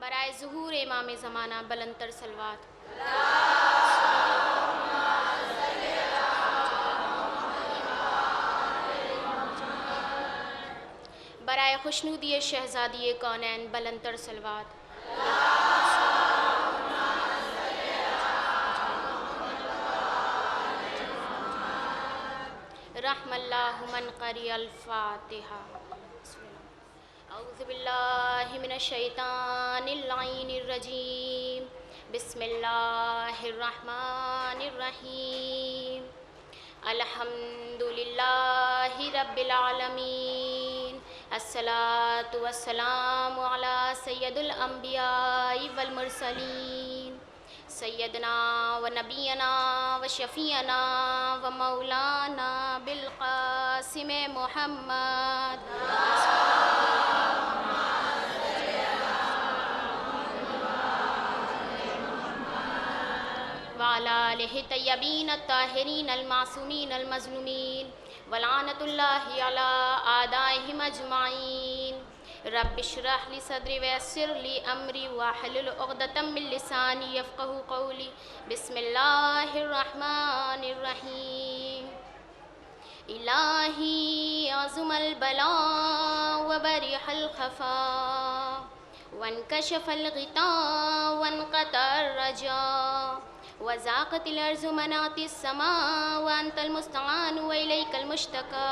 برائے ظہور امام زمانہ بلند تر صلوات۔ برائے خوشنودی شہزادی کونین بلند تر صلوات۔ رحم اللہ من قری الفاتحہ۔ اعوذ باللہ من الشیطان اللعین الرجیم، بسم اللہ الرحمن الرحیم، الحمد للہ رب العالمین، الصلاۃ والسلام علی سید الانبیاء والمرسلین، سیدنا و نبینا و شفیعنا و مولانا بالقاسم محمد وعلی آلہ طیبین الطاہرین المعصومین المظلومین ولعنۃ اللہ علی اعدائہم اجمعین۔ رب اشرح لی صدری ویسر لی امری واحلل عقدۃ من لسانی یفقہوا قولی۔ بسم اللہ الرحمن الرحیم۔ الہی عظم البلاء وبرح الخفاء وانکشف الغطاء وانقطع الرجاء وضاقت الارض مناط السماء وانت المستعان والیک المشتکى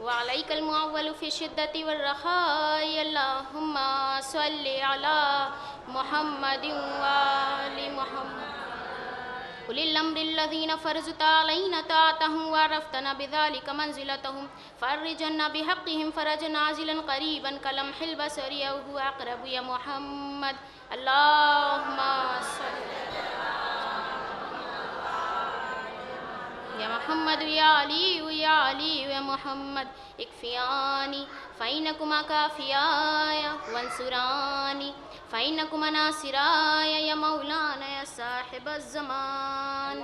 وعلیک المعول فی الشدۃ والرخاء۔ اللہم صل علی محمد وآل محمد۔ أولي الأمر الذين فرضت علينا طاعتهم وعرفتنا بذلك منزلتهم فرجنا بحقهم فرجا عاجلا قريبا كلمح البصر أو هو أقرب يا محمد۔ اللهم صل يا محمد يا علي يا علي يا محمد، اكفياني فإنكما كافياي وانصراني فإنكما ناصراي يا مولانا يا صاحب الزمان۔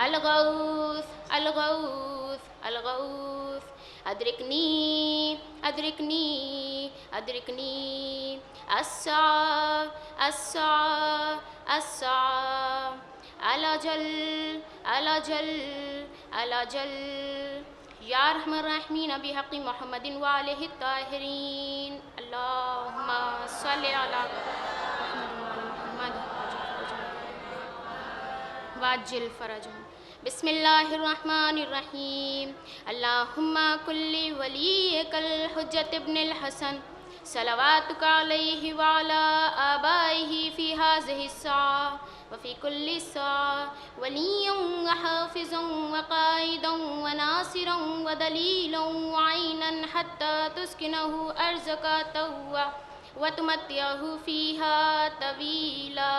الغوث الغوث الغوث، أدركني أدركني أدركني، الساعة الساعة الساعة، الأجل الأجل الأجل، یا ارحم الراحمین بحق محمد وآلہ الطاہرین۔ اللہم صل علی محمد واجل فرجہم۔ بسم اللہ الرحمن الرحیم۔ اللہم کل ولیک الحجۃ ابن الحسن صلواتک علیہ وعلی آبائہ فی ہذہ الساعة وفي كل ساعة وليا وحافظا وقائدا وناصرا ودليلا وعينا حتى تسكنه أرزك وتمتعه فيها طويلا۔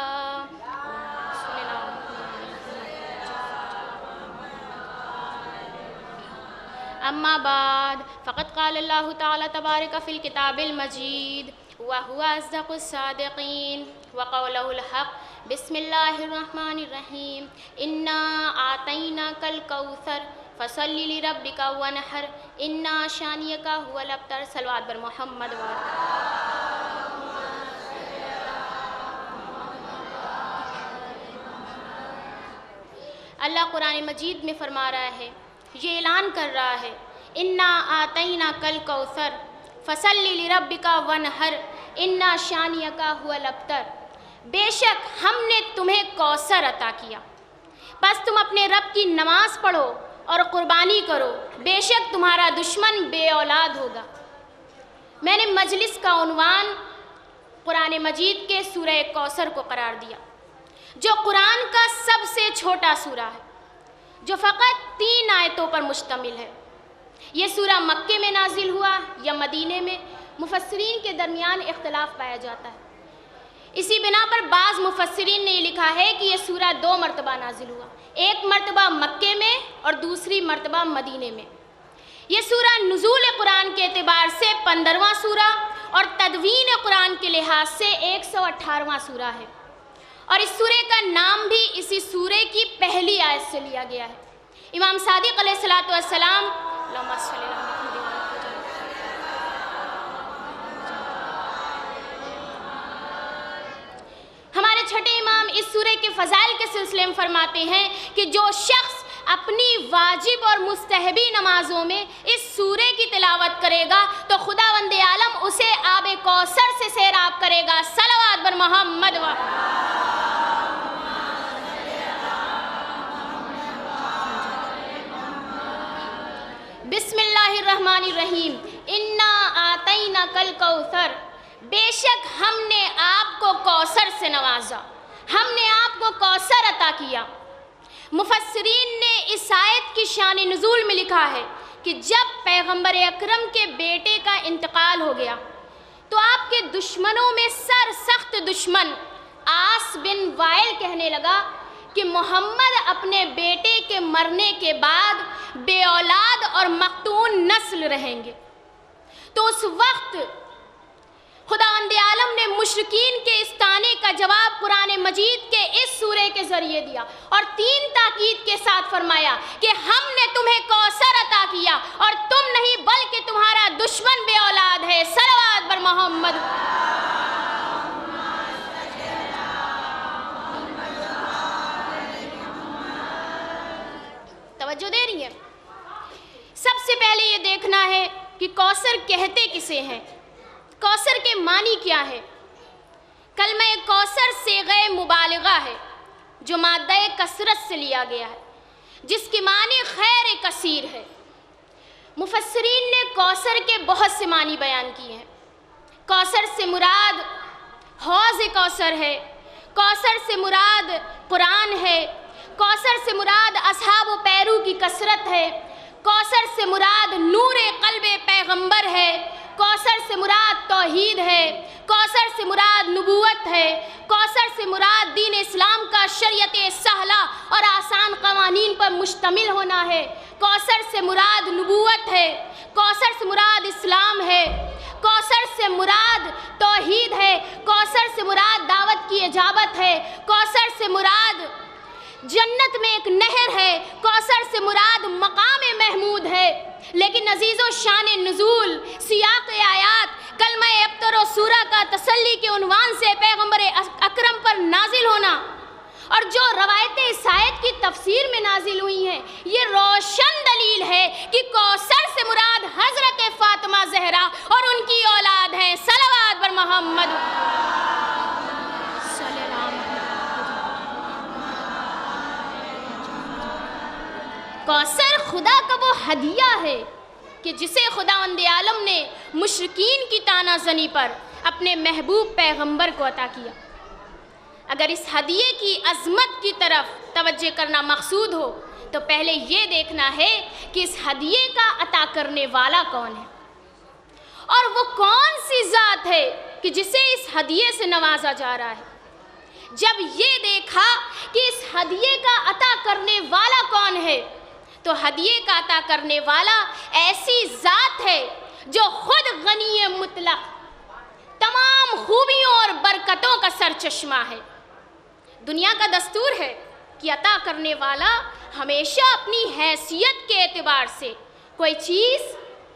أما بعد فقد قال الله تعالى تبارك في الكتاب المجيد وهو أصدق الصادقين وقوله الحق۔ بسم اللہ الرحمن الرحیم۔ انا اعطیناک الکوثر فصل لربک وانحر انا شانئک هو الابتر۔ صلوات بر محمد اللہ قرآن مجید میں فرما رہا ہے، یہ اعلان کر رہا ہے، انا اعطیناک الکوثر فصل لربک وانحر انا شانئک هو الابتر۔ بے شک ہم نے تمہیں کوثر عطا کیا، بس تم اپنے رب کی نماز پڑھو اور قربانی کرو، بے شک تمہارا دشمن بے اولاد ہوگا۔ میں نے مجلس کا عنوان قرآن مجید کے سورہ کوثر کو قرار دیا، جو قرآن کا سب سے چھوٹا سورہ ہے، جو فقط 3 آیتوں پر مشتمل ہے۔ یہ سورہ مکے میں نازل ہوا یا مدینے میں، مفسرین کے درمیان اختلاف پایا جاتا ہے۔ اسی بنا پر بعض مفسرین نے یہ لکھا ہے کہ یہ سورہ 2 مرتبہ نازل ہوا، ایک مرتبہ مکے میں اور دوسری مرتبہ مدینے میں۔ یہ سورہ نزول قرآن کے اعتبار سے 15واں سورہ اور تدوین قرآن کے لحاظ سے 118واں سورہ ہے، اور اس سورے کا نام بھی اسی سورے کی پہلی آیت سے لیا گیا ہے۔ امام صادق علیہ السلام اللهم صل علی محمد وعلی آل محمد۔ ہمارے چھٹے امام اس سورہ کے فضائل کے سلسلے میں فرماتے ہیں کہ جو شخص اپنی واجب اور مستحبی نمازوں میں اس سورہ کی تلاوت کرے گا تو خداوند عالم اسے آب کوثر سے سیراب کرے گا۔ صلوات بر محمد و بسم اللہ الرحمن الرحیم۔ انا آتیناک الکوثر، بے شک ہم نے آپ کو کوثر سے نوازا، ہم نے آپ کو کوثر عطا کیا۔ مفسرین نے اس آیت کی شان نزول میں لکھا ہے کہ جب پیغمبر اکرم کے بیٹے کا انتقال ہو گیا تو آپ کے دشمنوں میں سخت دشمن آس بن وائل کہنے لگا کہ محمد اپنے بیٹے کے مرنے کے بعد بے اولاد اور مقتون نسل رہیں گے۔ تو اس وقت خداوند عالم نے مشرکین کے اس طعنے کا جواب قرآن مجید کے اس سورے کے ذریعے دیا اور 3 تاکید کے ساتھ فرمایا کہ ہم نے تمہیں کوثر عطا کیا اور تم نہیں بلکہ تمہارا دشمن بے اولاد ہے۔ صلوات بر محمد۔ توجہ دے رہی ہے؟ سب سے پہلے یہ دیکھنا ہے کہ کوثر کہتے کسے ہیں، کوثر کے معنی کیا ہے۔ کلمہ کوثر صیغہ مبالغہ ہے جو مادہ کثرت سے لیا گیا ہے، جس کی معنی خیر کثیر ہے۔ مفسرین نے کوثر کے بہت سے معنی بیان کیے ہیں۔ کوثر سے مراد حوض کوثر ہے، کوثر سے مراد قرآن ہے، کوثر سے مراد اصحاب و پیرو کی کثرت ہے، کوثر سے مراد نور قلب پیغمبر ہے، کوثر سے مراد توحید ہے، کوثر سے مراد نبوت ہے، کوثر سے مراد دین اسلام کا شریعت سہلہ اور آسان قوانین پر مشتمل ہونا ہے، کوثر سے مراد نبوت ہے، کوثر سے مراد اسلام ہے، کوثر سے مراد توحید ہے، کوثر سے مراد دعوت کی اجابت ہے، کوثر سے مراد جنت میں ایک نہر ہے، کوثر سے مراد مقام محمود ہے۔ لیکن عزیزو، شان نزول، سیاق آیات، کلمہ ابتر و سورہ کا تسلی کے عنوان سے پیغمبر اکرم پر نازل ہونا اور جو روایتیں اس آیت کی تفسیر میں نازل ہوئی ہیں، یہ روشن دلیل ہے کہ کوثر سے مراد حضرت فاطمہ زہرا اور ان کی اولاد ہیں۔ صلوات بر محمد۔ کوثر خدا کا وہ ہدیہ ہے کہ جسے خداوند عالم نے مشرکین کی طعنہ زنی پر اپنے محبوب پیغمبر کو عطا کیا۔ اگر اس ہدیے کی عظمت کی طرف توجہ کرنا مقصود ہو تو پہلے یہ دیکھنا ہے کہ اس ہدیے کا عطا کرنے والا کون ہے اور وہ کون سی ذات ہے کہ جسے اس ہدیے سے نوازا جا رہا ہے۔ جب یہ دیکھا کہ اس ہدیے کا عطا کرنے والا کون ہے تو ہدیے کا عطا کرنے والا ایسی ذات ہے جو خود غنی مطلق، تمام خوبیوں اور برکتوں کا سرچشمہ ہے۔ دنیا کا دستور ہے کہ عطا کرنے والا ہمیشہ اپنی حیثیت کے اعتبار سے کوئی چیز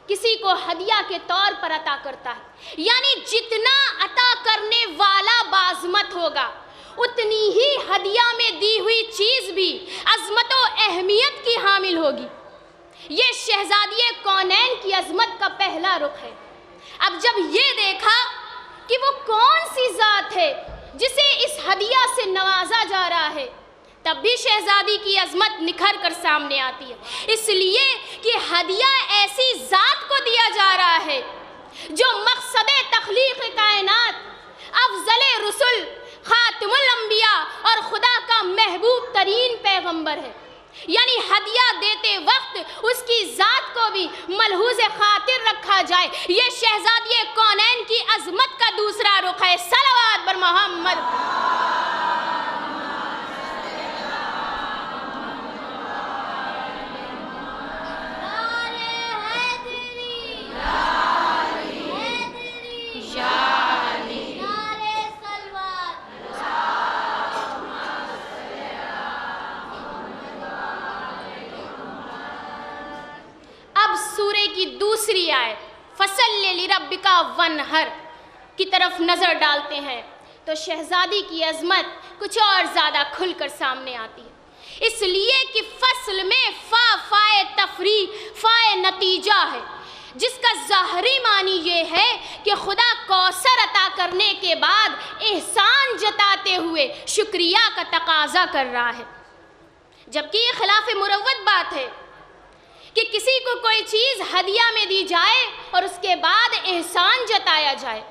کسی کو ہدیہ کے طور پر عطا کرتا ہے، یعنی جتنا عطا کرنے والا باعظمت ہوگا اتنی ہی ہدیہ میں دی ہوئی چیز بھی عظمت و اہمیت کی حامل ہوگی۔ یہ شہزادی کونین کی عظمت کا پہلا رخ ہے۔ اب جب یہ دیکھا کہ وہ کون سی ذات ہے جسے اس ہدیہ سے نوازا جا رہا ہے، تب بھی شہزادی کی عظمت نکھر کر سامنے آتی ہے، اس لیے کہ ہدیہ ایسی ذات کو دیا جا رہا ہے جو مقصد تخلیق کائنات، افضل رسل، خاتم الانبیاء اور خدا کا محبوب ترین پیغمبر ہے۔ یعنی ہدیہ دیتے وقت اس کی ذات کو بھی ملحوظ خاطر رکھا جائے۔ یہ شہزادی کونین کی عظمت کا دوسرا رخ ہے۔ صلوات بر محمد۔ اب سورہ کی دوسری آیت فصلی لربک ونحر کی طرف نظر ڈالتے ہیں تو شہزادی کی عظمت کچھ اور زیادہ کھل کر سامنے آتی ہے، اس لیے کہ فصل میں فائے تفریح فائے نتیجہ ہے، جس کا ظاہری معنی یہ ہے کہ خدا کوثر عطا کرنے کے بعد احسان جتاتے ہوئے شکریہ کا تقاضا کر رہا ہے، جبکہ یہ خلاف مروت بات ہے کہ کسی کو کوئی چیز ہدیہ میں دی جائے اور اس کے بعد احسان جتایا جائے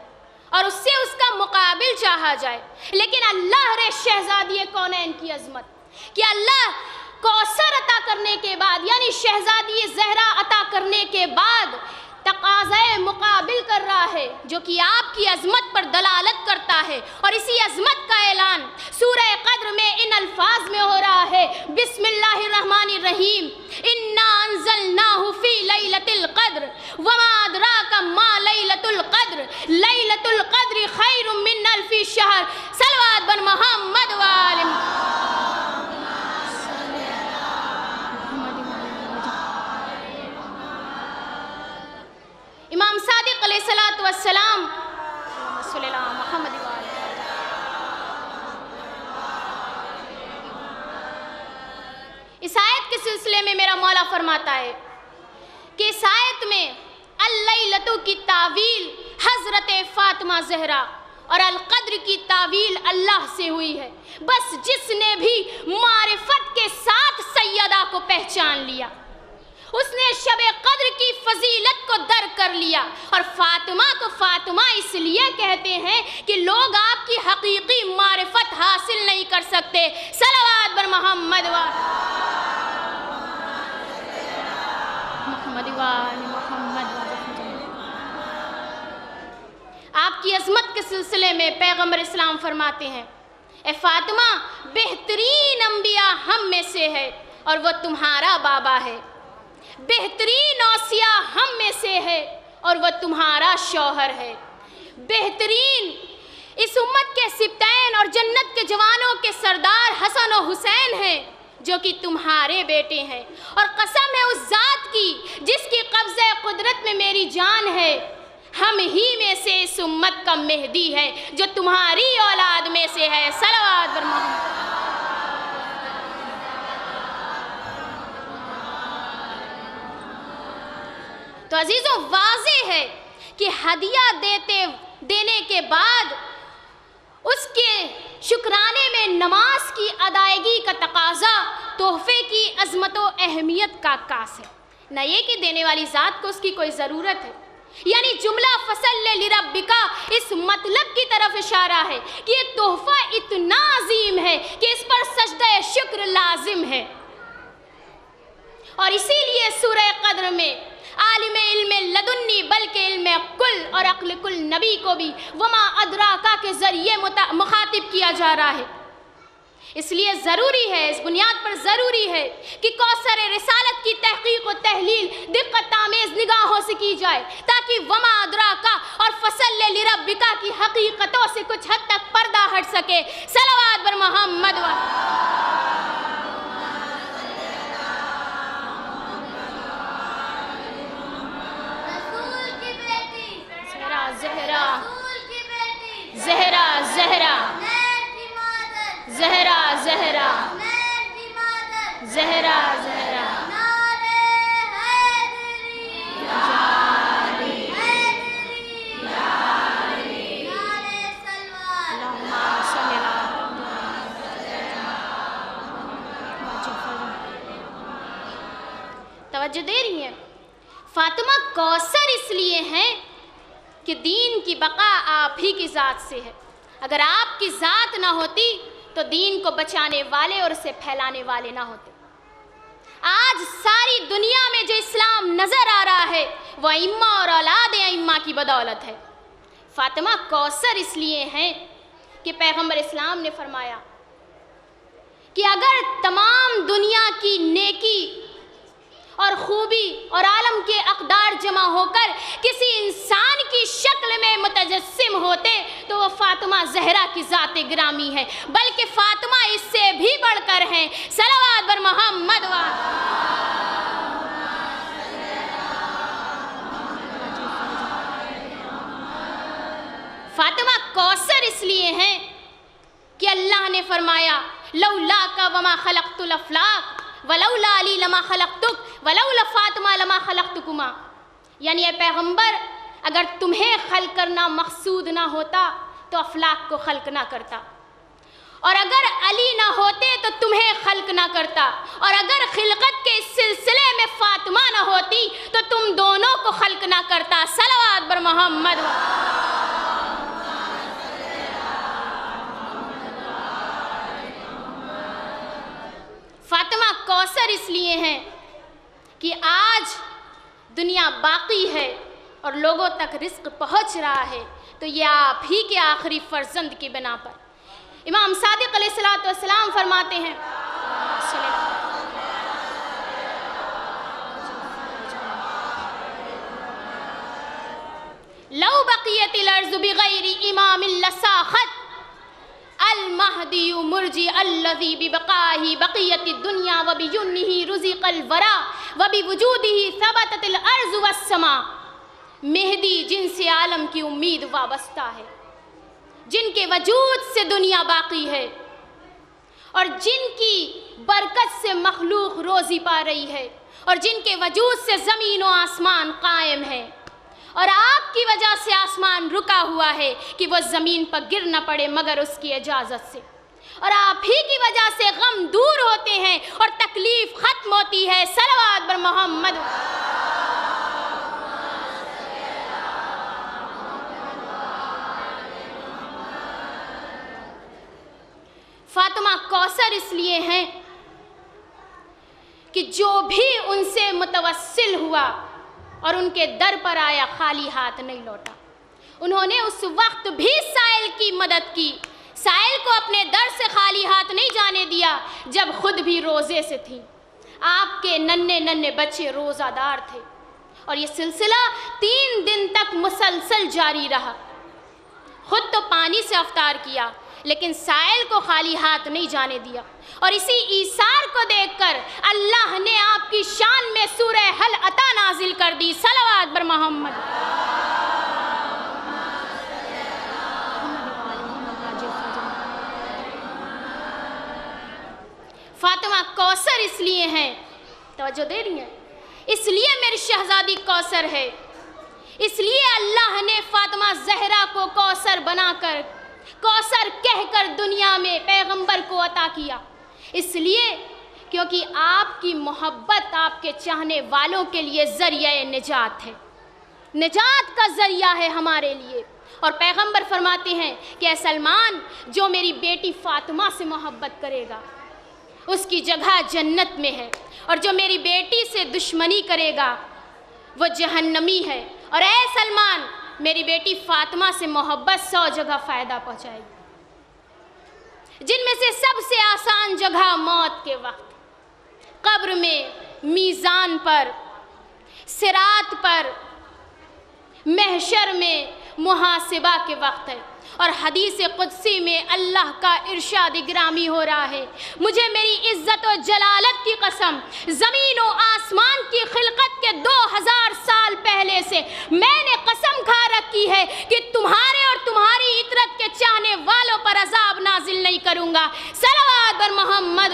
اور اس سے اس کا مقابل چاہا جائے، لیکن اللہ رے شہزادی کونین کی عظمت کہ اللہ کوثر عطا کرنے کے بعد یعنی شہزادی زہرا عطا کرنے کے بعد تقاضۂ مقابل کر رہا ہے، جو کہ آپ کی عظمت پر دلالت کرتا ہے، اور اسی عظمت کا اعلان سورہ قدر میں ان الفاظ میں ہو رہا ہے، بسم اللہ الرحمن الرحیم، انا انزلناہ فی لیلۃ القدر وما ادراک ما لیلۃ القدر لیلۃ القدر خیر من الف شہر، صلوات بر محمد وآل امام صادق علیہ السلام صلی اللہ محمد اس آیت کے سلسلے میں میرا مولا فرماتا ہے کہ اس آیت میں اللیلۃ کی تعویل حضرت فاطمہ زہرا اور القدر کی تعویل اللہ سے ہوئی ہے، بس جس نے بھی معرفت کے ساتھ سیدہ کو پہچان لیا اس نے شب قدر کی فضیلت کو درک کر لیا، اور فاطمہ کو فاطمہ اس لیے کہتے ہیں کہ لوگ آپ کی حقیقی معرفت حاصل نہیں کر سکتے، صلوات بر محمد آپ کی عظمت کے سلسلے میں پیغمبر اسلام فرماتے ہیں، اے فاطمہ بہترین انبیاء ہم میں سے ہے اور وہ تمہارا بابا ہے، بہترین اوصیاء ہم میں سے ہے اور وہ تمہارا شوہر ہے، بہترین اس امت کے سبتین اور جنت کے جوانوں کے سردار حسن و حسین ہیں جو کہ تمہارے بیٹے ہیں، اور قسم ہے اس ذات کی جس کی قبضہ قدرت میں میری جان ہے، ہم ہی میں سے اس امت کا مہدی ہے جو تمہاری اولاد میں سے ہے، صلوات بر محمد۔ تو عزیزوں واضح ہے کہ ہدیہ دینے کے بعد اس کے شکرانے میں نماز کی ادائیگی کا تقاضا تحفے کی عظمت و اہمیت کا عکاس ہے، نہ یہ کہ دینے والی ذات کو اس کی کوئی ضرورت ہے، یعنی جملہ فصل لربک اس مطلب کی طرف اشارہ ہے کہ یہ تحفہ اتنا عظیم ہے کہ اس پر سجدہ شکر لازم ہے، اور اسی لیے سورہ قدر میں عالم علم لدنی بلکہ علم کل اور عقل کل نبی کو بھی وما ادراکا کے ذریعے مخاطب کیا جا رہا ہے، اس لیے ضروری ہے، اس بنیاد پر ضروری ہے کہ کوثر رسالت کی تحقیق و تحلیل دقت آمیز نگاہوں سے کی جائے تاکہ وما ادراکا اور فصل لربکا کی حقیقتوں سے کچھ حد تک پردہ ہٹ سکے، صلوات بر محمد زہرا زہرا زہرا زہرا زہرا زہرا زہرا توجہ دے رہی ہیں؟ فاطمہ کوثر اس لیے ہیں کہ دین کی بقا آپ ہی کی ذات سے ہے، اگر آپ کی ذات نہ ہوتی تو دین کو بچانے والے اور اسے پھیلانے والے نہ ہوتے۔ آج ساری دنیا میں جو اسلام نظر آ رہا ہے وہ ائمہ اور اولاد ائمہ کی بدولت ہے۔ فاطمہ کوثر اس لیے ہیں کہ پیغمبر اسلام نے فرمایا کہ اگر تمام دنیا کی نیکی اور خوبی اور عالم کے اقدار جمع ہو کر کسی انسان کی شکل میں متجسم ہوتے تو وہ فاطمہ زہرا کی ذات گرامی ہے، بلکہ فاطمہ اس سے بھی بڑھ کر ہیں، صلوات بر محمد لولاک وما خلقت الافلاق ولولا علی لما خلقتک ولولا فاطمہ لما خلقتکما، یعنی اے پیغمبر اگر تمہیں خلق کرنا مقصود نہ ہوتا تو افلاق کو خلق نہ کرتا، اور اگر علی نہ ہوتے تو تمہیں خلق نہ کرتا، اور اگر خلقت کے اس سلسلے میں فاطمہ نہ ہوتی تو تم دونوں کو خلق نہ کرتا۔ صلوات بر محمد۔ فاطمہ کوثر اس لیے ہیں کہ آج دنیا باقی ہے اور لوگوں تک رزق پہنچ رہا ہے تو یہ آپ ہی کے آخری فرزند کی بنا پر۔ امام صادق علیہ السلام فرماتے ہیں لو بقیت الارض بغیر امام لساخت المہدی مرجی الذی ببقائہ بقیت الدنیا وبجنہ رزق الورا وبوجودہ ثبتت الارض والسماء۔ مہدی جن سے عالم کی امید وابستہ ہے، جن کے وجود سے دنیا باقی ہے اور جن کی برکت سے مخلوق روزی پا رہی ہے اور جن کے وجود سے زمین و آسمان قائم ہے، اور آپ کی وجہ سے آسمان رکا ہوا ہے کہ وہ زمین پر گر نہ پڑے مگر اس کی اجازت سے، اور آپ ہی کی وجہ سے غم دور ہوتے ہیں اور تکلیف ختم ہوتی ہے۔ صلوات بر محمد۔ فاطمہ کوثر اس لیے ہیں کہ جو بھی ان سے متوسل ہوا اور ان کے در پر آیا خالی ہاتھ نہیں لوٹا۔ انہوں نے اس وقت بھی سائل کی مدد کی، سائل کو اپنے در سے خالی ہاتھ نہیں جانے دیا جب خود بھی روزے سے تھیں۔ آپ کے ننھے بچے روزہ دار تھے اور یہ سلسلہ 3 دن تک مسلسل جاری رہا۔ خود تو پانی سے افطار کیا لیکن سائل کو خالی ہاتھ نہیں جانے دیا، اور اسی ایثار کو دیکھ کر اللہ نے آپ کی شان میں سورہ حل عطا نازل کر دی۔ صلوات بر محمد۔ فاطمہ کوثر اس لیے ہیں، توجہ دے رہی ہیں، اس لیے میری شہزادی کوثر ہے، اس لیے اللہ نے فاطمہ زہرا کو کوثر بنا کر، کوثر کہہ کر دنیا میں پیغمبر کو عطا کیا، اس لیے کیونکہ آپ کی محبت آپ کے چاہنے والوں کے لیے ذریعہ نجات ہے، نجات کا ذریعہ ہے ہمارے لیے۔ اور پیغمبر فرماتے ہیں کہ اے سلمان، جو میری بیٹی فاطمہ سے محبت کرے گا اس کی جگہ جنت میں ہے، اور جو میری بیٹی سے دشمنی کرے گا وہ جہنمی ہے۔ اور اے سلمان، میری بیٹی فاطمہ سے محبت 100 جگہ فائدہ پہنچائے گی، جن میں سے سب سے آسان جگہ موت کے وقت، قبر میں، میزان پر، صراط پر، محشر میں، محاسبہ کے وقت ہے۔ اور حدیث قدسی میں اللہ کا ارشاد گرامی ہو رہا ہے، مجھے میری عزت و جلالت کی قسم، زمین و آسمان کی خلقت کے 2000 سال پہلے سے میں نے قسم کھا رکھی ہے کہ تمہارے اور تمہاری عطرت کے چاہنے والوں پر عذاب نازل نہیں کروں گا۔ صلوات بر محمد۔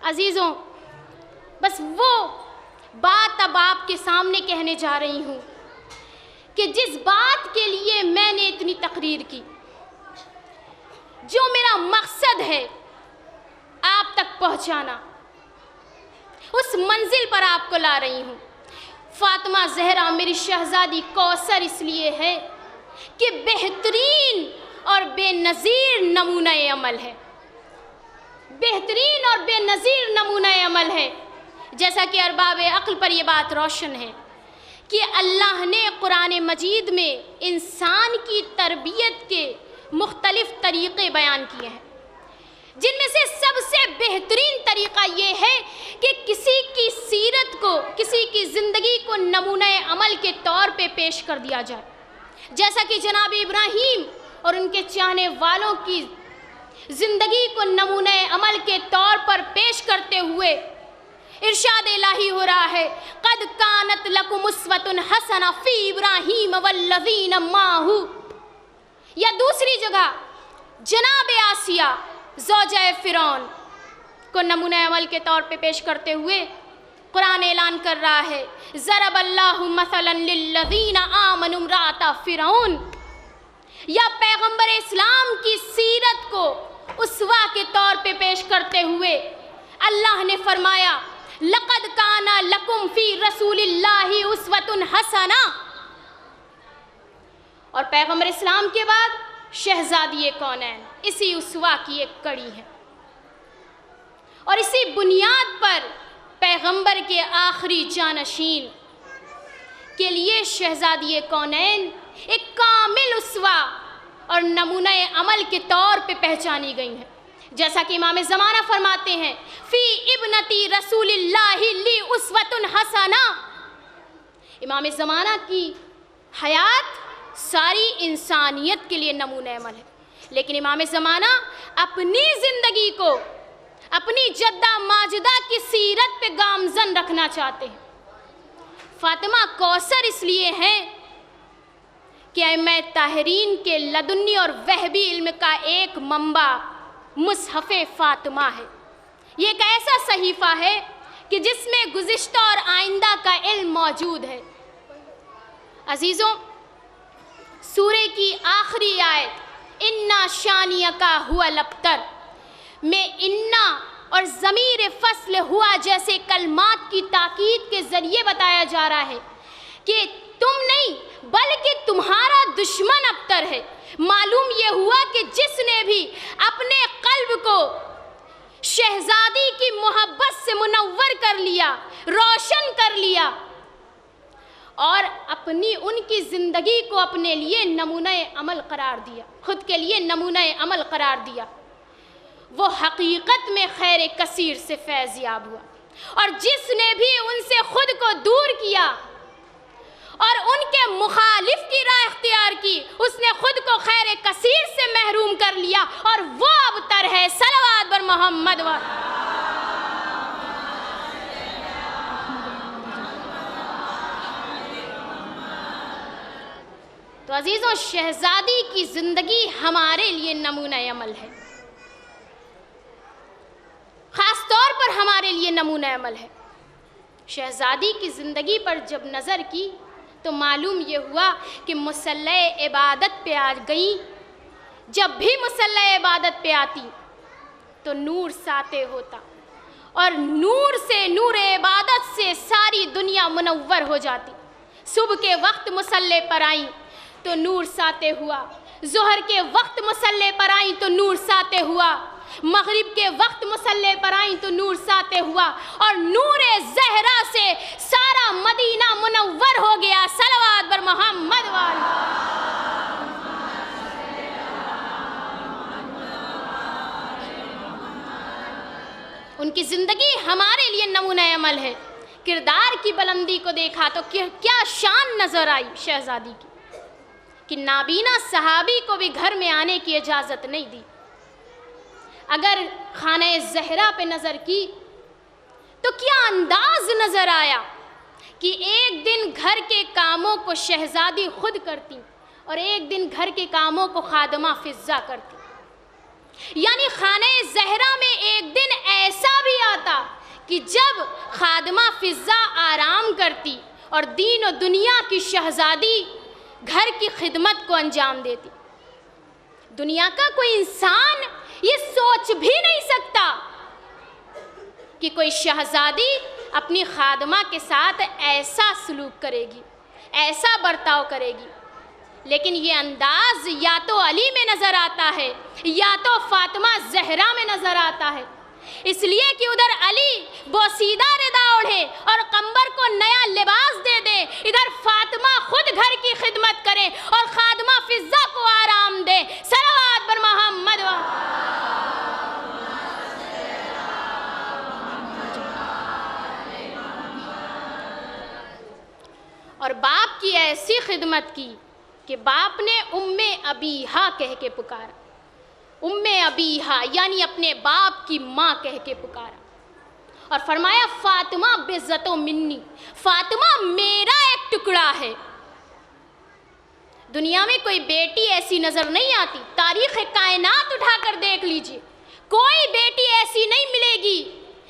عزیزوں، بس وہ بات اب آپ کے سامنے کہنے جا رہی ہوں کہ جس بات کے لیے میں نے اتنی تقریر کی، جو میرا مقصد ہے آپ تک پہنچانا، اس منزل پر آپ کو لا رہی ہوں۔ فاطمہ زہرا میری شہزادی کوثر اس لیے ہے کہ بہترین اور بے نظیر نمونہ عمل ہے، بہترین اور بے نظیر نمونہ عمل ہے۔ جیسا کہ ارباب عقل پر یہ بات روشن ہے کہ اللہ نے قرآن مجید میں انسان کی تربیت کے مختلف طریقے بیان کیے ہیں، جن میں سے سب سے بہترین طریقہ یہ ہے کہ کسی کی سیرت کو، کسی کی زندگی کو نمونہ عمل کے طور پہ پیش کر دیا جائے، جیسا کہ جناب ابراہیم اور ان کے چاہنے والوں کی زندگی کو نمونہ عمل کے طور پر پیش کرتے ہوئے ارشاد الہی ہو رہا ہے قد کانت لکم اسوۃ حسنہ فی ابراہیم والذین معہ. یا دوسری جگہ جناب آسیہ زوجہ فرعون کو نمونہ عمل کے طور پہ پیش کرتے ہوئے قرآن اعلان کر رہا ہے ضرب اللہ مثلا للذین آمنوا امرأۃ فرعون. یا پیغمبر اسلام کی سیرت کو اسوہ کے طور پہ پیش کرتے ہوئے اللہ نے فرمایا لقد کان لکم فی رسول اللہ اسوۃ حسنہ. اور پیغمبر اسلام کے بعد شہزادی کونین اسی اسوہ کی ایک کڑی ہے، اور اسی بنیاد پر پیغمبر کے آخری جانشین کے لیے شہزادی کونین ایک کامل اسوہ اور نمونہ عمل کے طور پہ پہچانی گئی ہیں. جیسا کہ امام زمانہ فرماتے ہیں فی ابنتی رسول اللہ لی اسوۃ حسنہ. امام زمانہ کی حیات ساری انسانیت کے لیے نمونہ عمل ہے، لیکن امام زمانہ اپنی زندگی کو اپنی جدہ ماجدہ کی سیرت پہ گامزن رکھنا چاہتے ہیں. فاطمہ کوثر اس لیے ہیں کہ ائمہ طاہرین کے لدنی اور وہبی علم کا ایک منبع مصحف فاطمہ ہے. یہ ایک ایسا صحیفہ ہے کہ جس میں گزشتہ اور آئندہ کا علم موجود ہے. عزیزوں، سورہ کی آخری آیت انا شانیک هو الابتر میں انا اور ضمیر فصل ہوا جیسے کلمات کی تاکید کے ذریعے بتایا جا رہا ہے کہ تم نہیں بلکہ تمہارا دشمن ابتر ہے. معلوم یہ ہوا کہ جس نے بھی اپنے قلب کو شہزادی کی محبت سے منور کر لیا، روشن کر لیا، اور اپنی ان کی زندگی کو اپنے لیے نمونہ عمل قرار دیا، خود کے لیے نمونہ عمل قرار دیا، وہ حقیقت میں خیر کثیر سے فیض یاب ہوا. اور جس نے بھی ان سے خود کو دور کیا اور ان کے مخالف کی راہ اختیار کی، اس نے خود کو خیر کثیر سے محروم کر لیا، اور وہ ابتر ہے. صلوات بر محمد و تو عزیزوں، شہزادی کی زندگی ہمارے لیے نمونہ عمل ہے، خاص طور پر ہمارے لیے نمونہ عمل ہے. شہزادی کی زندگی پر جب نظر کی تو معلوم یہ ہوا کہ مصلی عبادت پہ آ گئیں. جب بھی مصلی عبادت پہ آتی تو نور ساطع ہوتا، اور نور سے، نور عبادت سے ساری دنیا منور ہو جاتی. صبح کے وقت مصلی پر آئیں تو نور ساطع ہوا، ظہر کے وقت مصلی پر آئیں تو نور ساطع ہوا، مغرب کے وقت مصلی پر آئیں تو نور ساطع ہوا، اور نور زہرا سے سارا مدینہ منور ہو گیا. صلوات بر محمد وآلہ. ان کی زندگی ہمارے لیے نمونہ عمل ہے. کردار کی بلندی کو دیکھا تو کیا شان نظر آئی شہزادی کی کہ نابینا صحابی کو بھی گھر میں آنے کی اجازت نہیں دی. اگر خانہ زہرا پہ نظر کی تو کیا انداز نظر آیا کہ ایک دن گھر کے کاموں کو شہزادی خود کرتی اور ایک دن گھر کے کاموں کو خادمہ فضہ کرتی. یعنی خانہ زہرا میں ایک دن ایسا بھی آتا کہ جب خادمہ فضہ آرام کرتی اور دین و دنیا کی شہزادی گھر کی خدمت کو انجام دیتی. دنیا کا کوئی انسان یہ سوچ بھی نہیں سکتا کہ کوئی شہزادی اپنی خادمہ کے ساتھ ایسا سلوک کرے گی، ایسا برتاؤ کرے گی. لیکن یہ انداز یا تو علی میں نظر آتا ہے یا تو فاطمہ زہرا میں نظر آتا ہے. اس لیے کہ ادھر علی بوسیدہ ردا اوڑھے اور قمبر کو نیا لباس دے دے، ادھر فاطمہ خود گھر کی خدمت کرے اور خادمہ فضہ کو آرام دے. صلوات بر محمد. اور باپ کی ایسی خدمت کی کہ باپ نے ام ابیہا کہہ کے پکارا. ام ابیہا یعنی اپنے باپ کی ماں کہہ کے پکارا. اور فرمایا فاطمہ بِعِزَّتُ منی، فاطمہ میرا ایک ٹکڑا ہے۔ دنیا میں کوئی بیٹی ایسی نظر نہیں آتی، تاریخ کائنات اٹھا کر دیکھ لیجئے، کوئی بیٹی ایسی نہیں ملے گی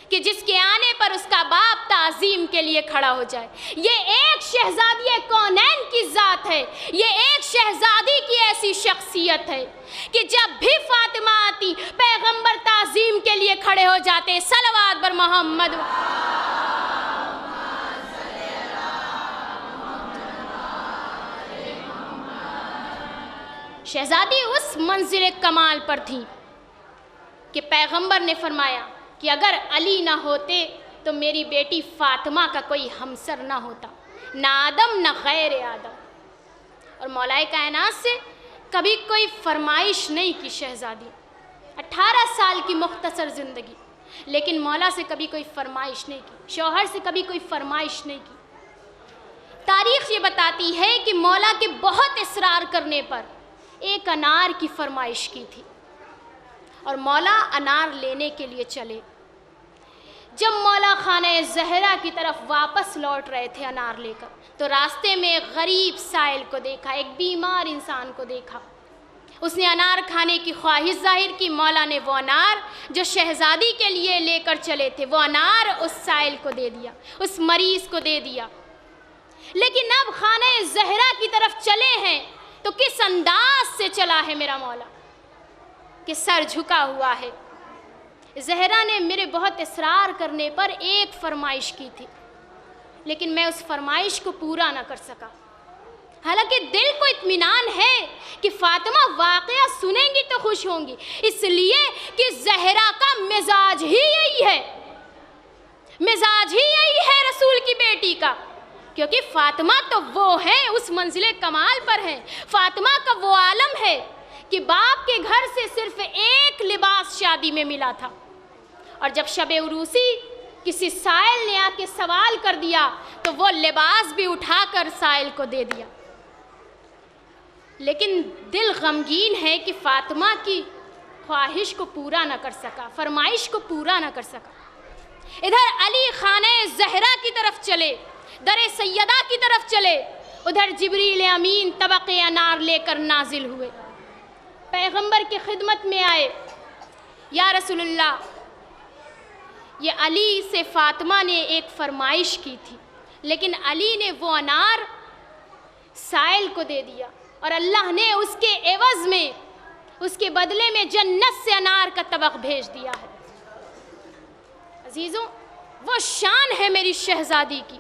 کہ جس کے آنے پر اس کا باپ تعظیم کے لیے کھڑا ہو جائے۔ یہ ایک شہزادی کونین کی ذات ہے، یہ ایک شہزادی کی ایسی شخصیت ہے کہ جب بھی فاطمہ آتی پیغمبر تعظیم کے لیے کھڑے ہو جاتے۔ صلوات بر محمد۔ شہزادی اس منزل کمال پر تھی کہ پیغمبر نے فرمایا کہ اگر علی نہ ہوتے تو میری بیٹی فاطمہ کا کوئی ہمسر نہ ہوتا، نہ آدم نہ غیر آدم۔ اور مولا کائنات سے کبھی کوئی فرمائش نہیں کی شہزادی، 18 سال کی مختصر زندگی، لیکن مولا سے کبھی کوئی فرمائش نہیں کی، شوہر سے کبھی کوئی فرمائش نہیں کی۔ تاریخ یہ بتاتی ہے کہ مولا کے بہت اصرار کرنے پر ایک انار کی فرمائش کی تھی اور مولا انار لینے کے لیے چلے۔ جب مولا خانہ زہرا کی طرف واپس لوٹ رہے تھے انار لے کر، تو راستے میں ایک غریب سائل کو دیکھا، ایک بیمار انسان کو دیکھا۔ اس نے انار کھانے کی خواہش ظاہر کی۔ مولا نے وہ انار جو شہزادی کے لیے لے کر چلے تھے، وہ انار اس سائل کو دے دیا، اس مریض کو دے دیا۔ لیکن اب خانہ زہرا کی طرف چلے ہیں تو کس انداز سے چلا ہے میرا مولا کہ سر جھکا ہوا ہے۔ زہرا نے میرے بہت اصرار کرنے پر ایک فرمائش کی تھی، لیکن میں اس فرمائش کو پورا نہ کر سکا۔ حالانکہ دل کو اطمینان ہے کہ فاطمہ واقعہ سنیں گی تو خوش ہوں گی، اس لیے کہ زہرا کا مزاج ہی یہی ہے، مزاج ہی یہی ہے رسول کی بیٹی کا، کیونکہ فاطمہ تو وہ ہے، اس منزل کمال پر ہے۔ فاطمہ کا وہ عالم ہے کہ باپ کے گھر سے صرف ایک لباس شادی میں ملا تھا، اور جب شب عروسی کسی سائل نے آ کے سوال کر دیا تو وہ لباس بھی اٹھا کر سائل کو دے دیا۔ لیکن دل غمگین ہے کہ فاطمہ کی خواہش کو پورا نہ کر سکا، فرمائش کو پورا نہ کر سکا۔ ادھر علی خانہ زہرا کی طرف چلے، در سیدہ کی طرف چلے، ادھر جبریل امین طبق انار لے کر نازل ہوئے، پیغمبر کی خدمت میں آئے۔ یا رسول اللہ، یہ علی سے فاطمہ نے ایک فرمائش کی تھی، لیکن علی نے وہ انار سائل کو دے دیا، اور اللہ نے اس کے عوض میں، اس کے بدلے میں جنت سے انار کا طبق بھیج دیا ہے۔ عزیزوں، وہ شان ہے میری شہزادی کی۔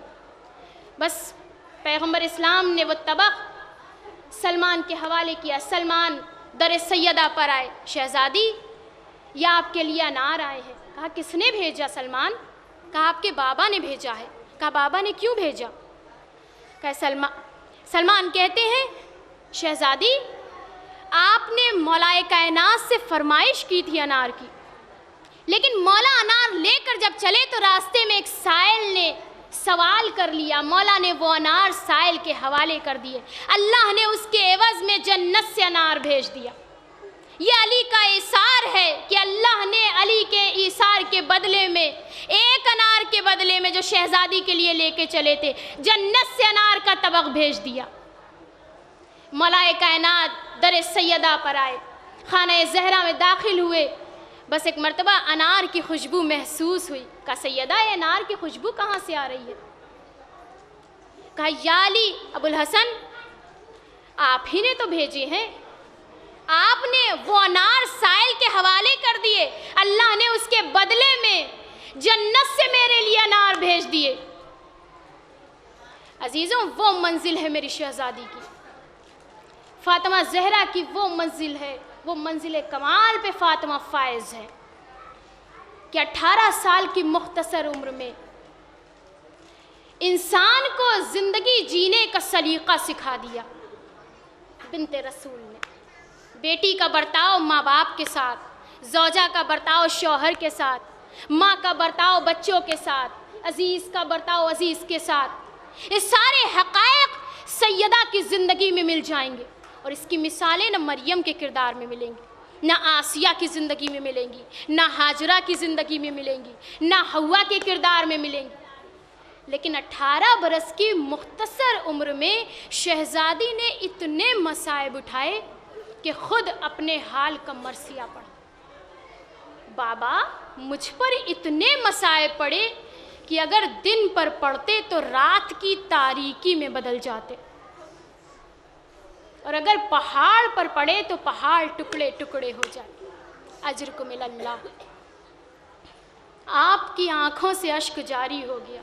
بس پیغمبر اسلام نے وہ طبق سلمان کے حوالے کیا۔ سلمان در سیدہ پر آئے، شہزادی یہ آپ کے لیے انار آئے ہیں۔ کہا کس نے بھیجا سلمان؟ کہا آپ کے بابا نے بھیجا ہے۔ کہا بابا نے کیوں بھیجا؟ کہا سلمان کہتے ہیں شہزادی آپ نے مولا کائنات سے فرمائش کی تھی انار کی، لیکن مولا انار لے کر جب چلے تو راستے میں ایک سائل نے سوال کر لیا، مولا نے وہ انار سائل کے حوالے کر دیے، اللہ نے اس کے عوض میں جنت سے انار بھیج دیا۔ یہ علی کا ایثار ہے کہ اللہ نے علی کے ایثار کے بدلے میں، ایک انار کے بدلے میں جو شہزادی کے لیے لے کے چلے تھے، جنت سے انار کا طبق بھیج دیا۔ مولا کائنات در سیدہ پر آئے، خانہ زہرا میں داخل ہوئے، بس ایک مرتبہ انار کی خوشبو محسوس ہوئی۔ کہا سیدہ یہ انار کی خوشبو کہاں سے آ رہی ہے؟ کہا یا علی ابو الحسن آپ ہی نے تو بھیجے ہیں، آپ نے وہ انار سائل کے حوالے کر دیے، اللہ نے اس کے بدلے میں جنت سے میرے لیے انار بھیج دیے۔ عزیزوں، وہ منزل ہے میری شہزادی کی، فاطمہ زہرا کی وہ منزل ہے، وہ منزل کمال پہ فاطمہ فائز ہے کہ 18 سال کی مختصر عمر میں انسان کو زندگی جینے کا سلیقہ سکھا دیا بنت رسول نے۔ بیٹی کا برتاؤ ماں باپ کے ساتھ، زوجہ کا برتاؤ شوہر کے ساتھ، ماں کا برتاؤ بچوں کے ساتھ، عزیز کا برتاؤ عزیز کے ساتھ، یہ سارے حقائق سیدہ کی زندگی میں مل جائیں گے، اور اس کی مثالیں نہ مریم کے کردار میں ملیں گی، نہ آسیہ کی زندگی میں ملیں گی، نہ ہاجرہ کی زندگی میں ملیں گی، نہ حوا کے کردار میں ملیں گی۔ لیکن 18 برس کی مختصر عمر میں شہزادی نے اتنے مصائب اٹھائے کہ خود اپنے حال کا مرثیہ پڑھا۔ بابا مجھ پر اتنے مصائب پڑے کہ اگر دن پر پڑھتے تو رات کی تاریکی میں بدل جاتے، اور اگر پہاڑ پر پڑے تو پہاڑ ٹکڑے ٹکڑے ہو جاتے۔ اجرکم اللہ۔ آپ کی آنکھوں سے اشک جاری ہو گیا،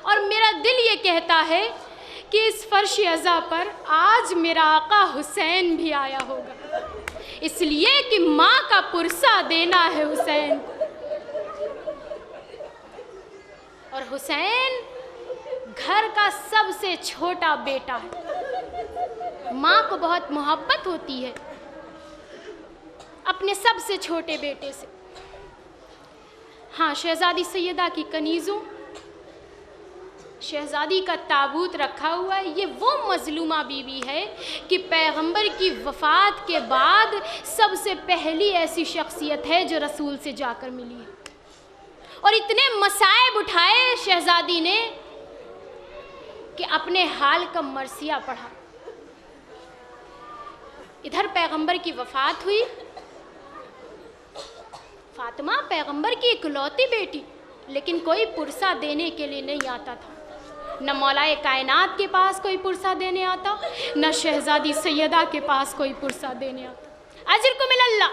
اور میرا دل یہ کہتا ہے کہ اس فرش عزا پر آج میرا آقا حسین بھی آیا ہوگا، اس لیے کہ ماں کا پرسہ دینا ہے حسین کو۔ اور حسین گھر کا سب سے چھوٹا بیٹا ہے، ماں کو بہت محبت ہوتی ہے اپنے سب سے چھوٹے بیٹے سے۔ ہاں، شہزادی سیدہ کی کنیزوں، شہزادی کا تابوت رکھا ہوا ہے۔ یہ وہ مظلومہ بیوی ہے کہ پیغمبر کی وفات کے بعد سب سے پہلی ایسی شخصیت ہے جو رسول سے جا کر ملی ہے، اور اتنے مصائب اٹھائے شہزادی نے کہ اپنے حال کا مرثیہ پڑھا۔ ادھر پیغمبر کی وفات ہوئی، فاطمہ پیغمبر کی اکلوتی بیٹی، لیکن کوئی پرسہ دینے کے لیے نہیں آتا تھا۔ نہ مولا کائنات کے پاس کوئی پرسہ دینے آتا، نہ شہزادی سیدہ کے پاس کوئی پرسہ دینے آتا۔ اجرکم اللہ۔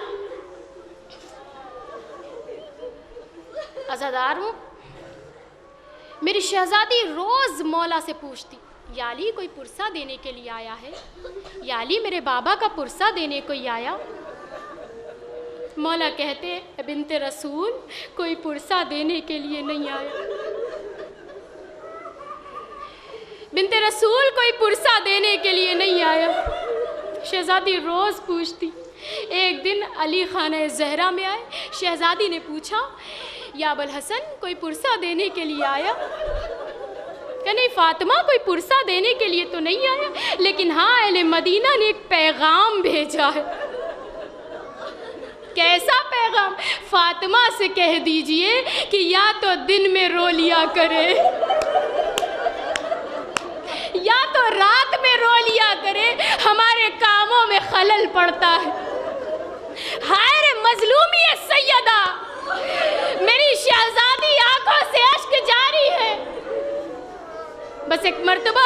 عزاداروں، میری شہزادی روز مولا سے پوچھتی، یا علی کوئی پرسہ دینے کے لیے آیا ہے؟ یا علی میرے بابا کا پرسہ دینے کوئی آیا؟ مولا کہتے، بنت رسول کوئی پرسہ دینے کے لیے نہیں آیا، بنت رسول کوئی پرسہ دینے کے لیے نہیں آیا۔ شہزادی روز پوچھتی۔ ایک دن علی خانہ زہرا میں آئے، شہزادی نے پوچھا، یا ابوالحسن کوئی پرسہ دینے کے لیے آیا؟ کہ نہیں فاطمہ کوئی پرسہ دینے کے لیے تو نہیں آیا، لیکن ہاں اہل مدینہ نے ایک پیغام بھیجا ہے۔ کیسا پیغام؟ فاطمہ سے کہہ دیجئے کہ یا تو دن میں رو لیا کرے یا تو رات میں رو لیا کرے، ہمارے کاموں میں خلل پڑتا ہے۔ ہائے رے مظلومی سیدہ، میری شہزادی آنکھوں سے اشک جاری ہے۔ بس ایک مرتبہ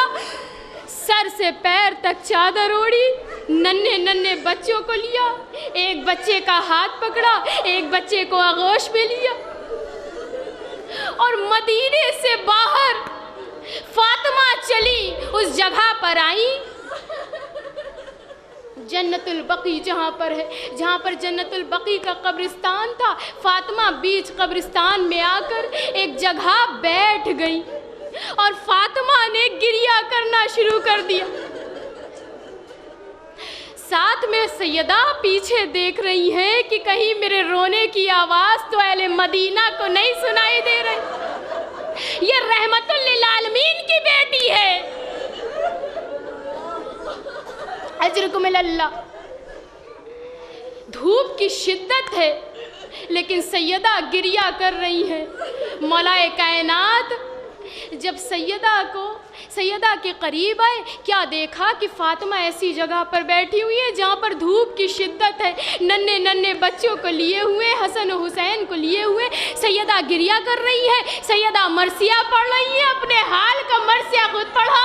سر سے پیر تک چادر اوڑھی، ننھے ننھے بچوں کو لیا، ایک بچے کا ہاتھ پکڑا، ایک بچے کو آغوش میں لیا، اور مدینے سے باہر فاطمہ چلی اس جگہ پر آئی جنت البقیع جہاں پر جنت البقیع کا قبرستان تھا۔ فاطمہ بیچ قبرستان میں آ کر ایک جگہ بیٹھ گئی، اور فاطمہ نے گریہ کرنا شروع کر دیا۔ ساتھ میں سیدہ پیچھے دیکھ رہی ہیں کہ کہیں میرے رونے کی آواز تو اہل مدینہ کو نہیں سنائی دے رہی۔ یہ رحمت للعالمین کی بیٹی ہے۔ اجرکم اللہ۔ دھوپ کی شدت ہے لیکن سیدہ گریہ کر رہی ہے۔ مولا کائنات جب سیدہ کے قریب آئے، کیا دیکھا کہ فاطمہ ایسی جگہ پر بیٹھی ہوئی ہے جہاں پر دھوپ کی شدت ہے، ننھے ننھے بچوں کو لیے ہوئے، حسن و حسین کو لیے ہوئے سیدہ گریہ کر رہی ہے، سیدہ مرثیہ پڑھ رہی ہے۔ اپنے حال کا مرثیہ خود پڑھا۔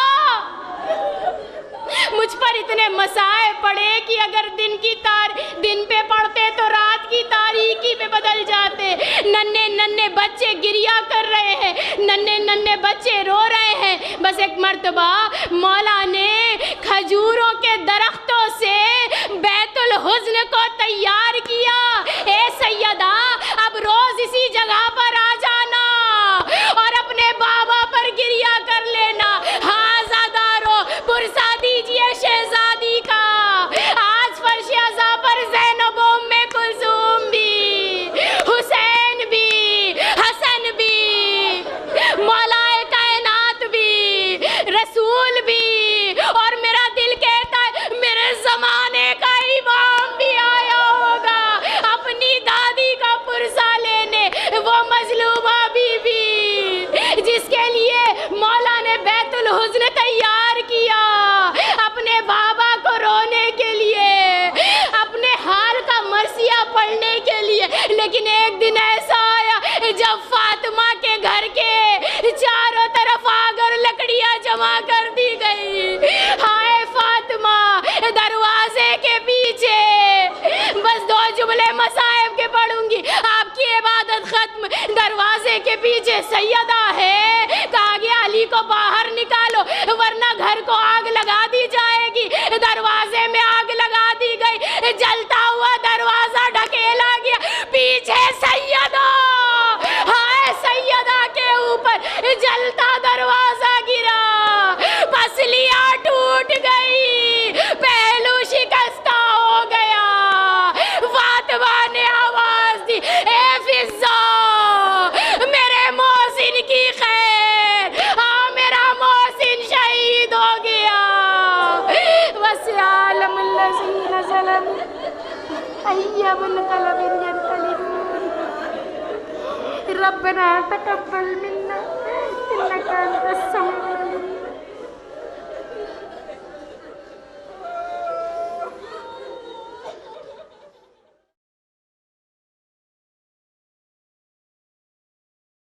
مجھ پر اتنے مصائب پڑے کہ اگر دن پہ پڑھتے تو رات کی تاریکی میں بدل جاتے۔ ننھے ننھے بچے گریہ کر رہے ہیں، ننھے ننھے بچے رو رہے ہیں۔ بس ایک مرتبہ مولا نے کھجوروں کے درختوں سے بیت الحزن کو تیار کیا۔ اے سیدہ اب روز اسی جگہ پر آ جانا اور اپنے بابا پر گریہ کر لینا۔ ہاں زادارو، پرسہ دیجئے شہزادی کا۔ آج فرش عزا پر زینب ام کلثوم بھی، حسین بھی، حسن بھی، مولا کائنات بھی، رسول بھی، اور میرا دل کہتا ہے میرے دروازے کے پیچھے سیدہ ہے، کہا گیا علی کو باہر نکالو ورنہ گھر کو آگ لگا دی جائے گی۔ دروازے میں آگ لگا دی گئی، جلتا ہوا دروازہ ڈھکیلا گیا، پیچھے سیدہ، ہائے سیدہ کے اوپر جلتا دروازہ گرا، پسلیاں ٹوٹ گئی، پہلو شکستہ ہو گیا۔ فاطمہ نے آواز دی، اے فضہ میرے محسن کی خیر، ہاں میرا محسن شہید ہو گیا۔ وَسِيَعْلَمُ الَّذِينَ ظَلَمُوا أَيَّ مُنْقَلَبٍ يَنْقَلِبُونَ۔ ربنا تقبل منا إنك أنت السميع